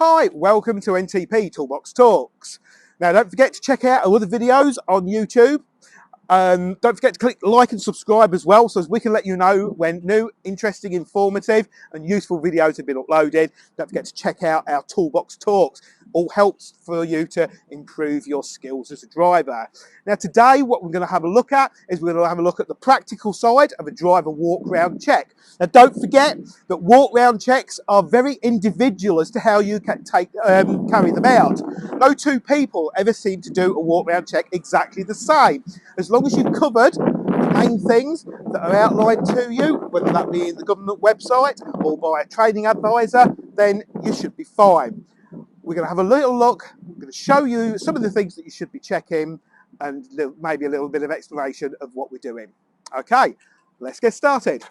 Hi, welcome to NTP Toolbox Talks. Now don't forget to check out our other videos on YouTube. Don't forget to click like and subscribe as well, so as we can let you know when new, interesting, informative and useful videos have been uploaded. Don't forget to check out our Toolbox Talks. All helps for you to improve your skills as a driver. Now today what we're going to have a look at is we're going to have a look at the practical side of a driver walk round check. Now don't forget that walk round checks are very individual as to how you can carry them out. No two people ever seem to do a walk round check exactly the same. As long as you've covered the main things that are outlined to you, whether that be in the government website or by a training advisor, then you should be fine. We're going to have a little look. We're going to show you some of the things that you should be checking and maybe a little bit of explanation of what we're doing. Okay, let's get started.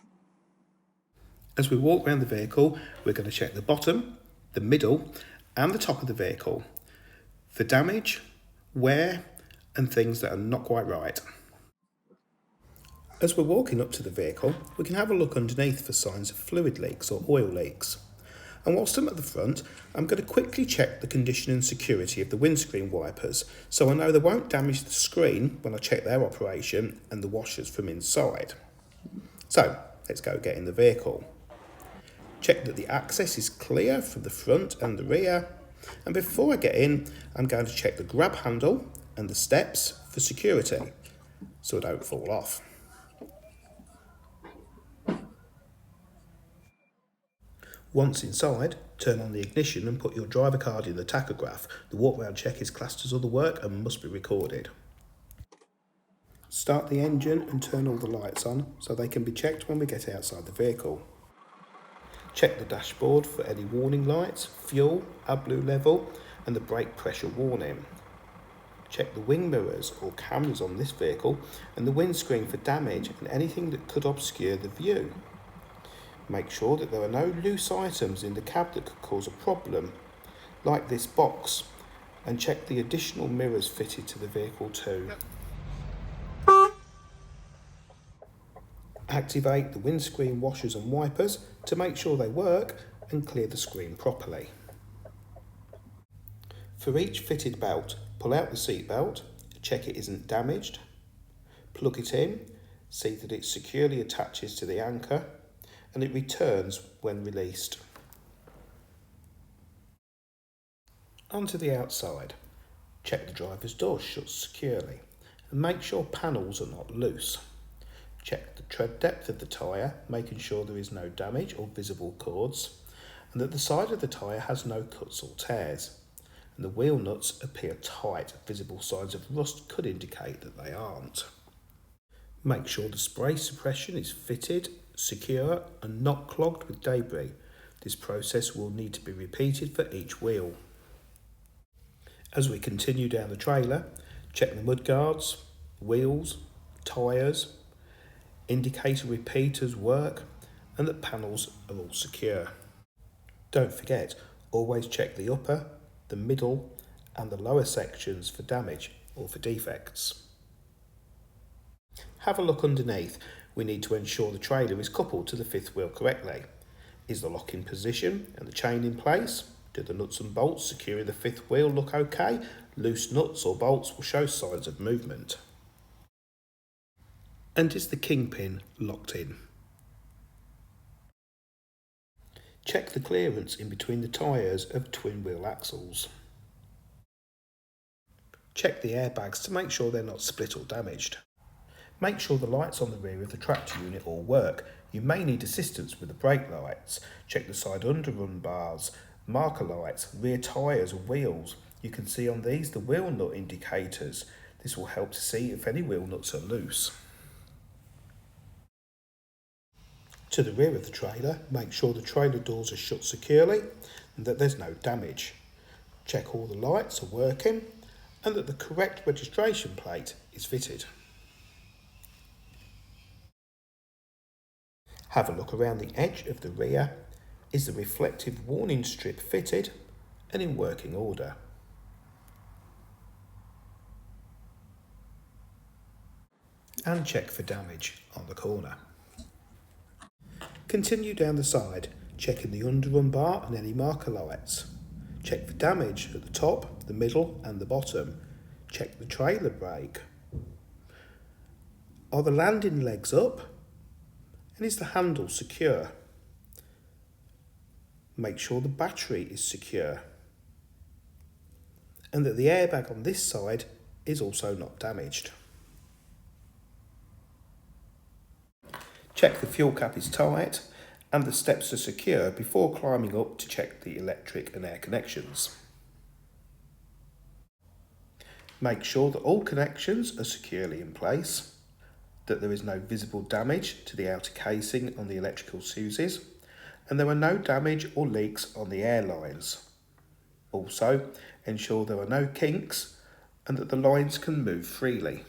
As we walk around the vehicle, we're going to check the bottom, the middle and the top of the vehicle for damage, wear and things that are not quite right. As we're walking up to the vehicle, we can have a look underneath for signs of fluid leaks or oil leaks. And whilst I'm at the front, I'm going to quickly check the condition and security of the windscreen wipers, so I know they won't damage the screen when I check their operation and the washers from inside. So, let's go get in the vehicle. Check that the access is clear from the front and the rear. And before I get in, I'm going to check the grab handle and the steps for security, so I don't fall off. Once inside, turn on the ignition and put your driver card in the tachograph. The walk-round check is classed as other work and must be recorded. Start the engine and turn all the lights on so they can be checked when we get outside the vehicle. Check the dashboard for any warning lights, fuel, AdBlue level and the brake pressure warning. Check the wing mirrors or cameras on this vehicle and the windscreen for damage and anything that could obscure the view. Make sure that there are no loose items in the cab that could cause a problem, like this box, and check the additional mirrors fitted to the vehicle too. Activate the windscreen washers and wipers to make sure they work and clear the screen properly. For each fitted belt, pull out the seat belt, check it isn't damaged, plug it in, see that it securely attaches to the anchor, and it returns when released. Onto the outside. Check the driver's door shuts securely and make sure panels are not loose. Check the tread depth of the tyre, making sure there is no damage or visible cords, and that the side of the tyre has no cuts or tears, and the wheel nuts appear tight. Visible signs of rust could indicate that they aren't. Make sure the spray suppression is fitted, secure and not clogged with debris. This process will need to be repeated for each wheel. As we continue down the trailer, check the mudguards, wheels, tyres, indicator repeaters work and that panels are all secure. Don't forget, always check the upper, the middle and the lower sections for damage or for defects. Have a look underneath. We need to ensure the trailer is coupled to the fifth wheel correctly. Is the lock in position and the chain in place? Do the nuts and bolts securing the fifth wheel look okay? Loose nuts or bolts will show signs of movement. And is the kingpin locked in? Check the clearance in between the tyres of twin wheel axles. Check the airbags to make sure they're not split or damaged. Make sure the lights on the rear of the tractor unit all work. You may need assistance with the brake lights. Check the side underrun bars, marker lights, rear tyres and wheels. You can see on these the wheel nut indicators. This will help to see if any wheel nuts are loose. To the rear of the trailer, make sure the trailer doors are shut securely and that there's no damage. Check all the lights are working and that the correct registration plate is fitted. Have a look around the edge of the rear. Is the reflective warning strip fitted and in working order? And check for damage on the corner. Continue down the side, checking the underrun bar and any marker lights. Check for damage at the top, the middle and the bottom. Check the trailer brake. Are the landing legs up? And is the handle secure? Make sure the battery is secure. And that the airbag on this side is also not damaged. Check the fuel cap is tight and the steps are secure before climbing up to check the electric and air connections. Make sure that all connections are securely in place, that there is no visible damage to the outer casing on the electrical fuses, and there are no damage or leaks on the air lines. Also, ensure there are no kinks and that the lines can move freely.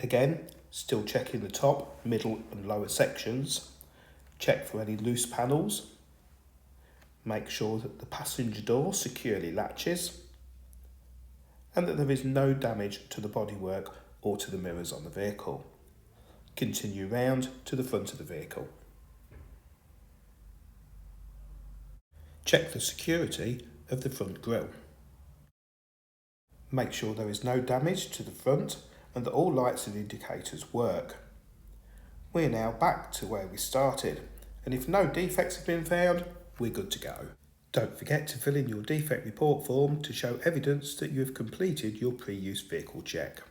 Again, still checking the top, middle and lower sections. Check for any loose panels. Make sure that the passenger door securely latches and that there is no damage to the bodywork or to the mirrors on the vehicle. Continue round to the front of the vehicle. Check the security of the front grille. Make sure there is no damage to the front and that all lights and indicators work. We're now back to where we started, and if no defects have been found, we're good to go. Don't forget to fill in your defect report form to show evidence that you have completed your pre-use vehicle check.